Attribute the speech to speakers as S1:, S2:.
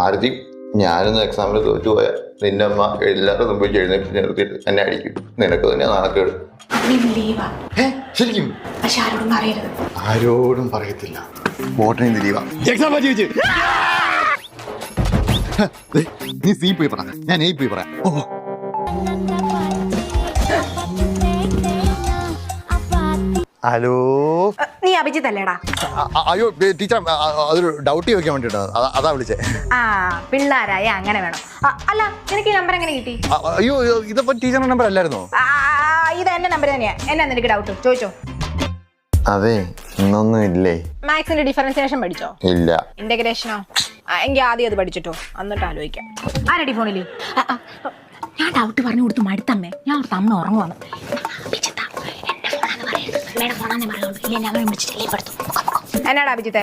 S1: ആരതി ഞാനൊന്ന് എക്സാമിന് തോറ്റുപോയാൽ നിന്റെ അമ്മ എല്ലാവരും മുമ്പ് എഴുന്നേറ്റ് നിർത്തിയിട്ട് എന്നെ അടിക്കും. നിനക്ക് തന്നെ നാണക്കേട്. ശരിക്കും ആരോടും പറയത്തില്ല. ബോട്ടണി ലീവാ. നീ സി പോയി പറ, ഞാൻ എ പോയി പറയാം. ഹലോ,
S2: നീ അഭിജിത്ത് അല്ലേടാ?
S1: അയ്യോ ടീച്ചർ, അതൊരു ഡൗട്ട് ചോദിക്കാൻ വേണ്ടിട്ടാ, അതാ വിളിച്ചേ.
S2: ആ, പിള്ളേരായ അങ്ങനെ വേണം. അല്ല, നിനക്ക് ഈ നമ്പർ എങ്ങനെ കിട്ടി?
S1: അയ്യോ, ഇതിപ്പോ ടീച്ചറിന്റെ നമ്പർ അല്ലായിരുന്നോ?
S2: ഇത് എന്റെ നമ്പർ തന്നെയാ. എന്നാ നിനക്ക് ഡൗട്ട്? ചോദിച്ചോ.
S1: അതെ, ഇന്നൊന്നും ഇല്ലേ?
S2: മാത്സിന്റെ ഡിഫറൻസിയേഷൻ പഠിച്ചോ?
S1: ഇല്ല.
S2: ഇന്റഗ്രേഷനോ? എങ്കിൽ ആദ്യം അത് പഠിച്ചിട്ടോ, എന്നിട്ട് ആലോചിക്കാം. ആരടി ഫോണില്? ഞാൻ ഡൗട്ട് പറഞ്ഞു കൊടുത്തു മടുത്തമ്മേ. ഞാൻ അമ്മ ഉറങ്ങുവാണ്. എന്നാടാ അഭിജിത്തെ?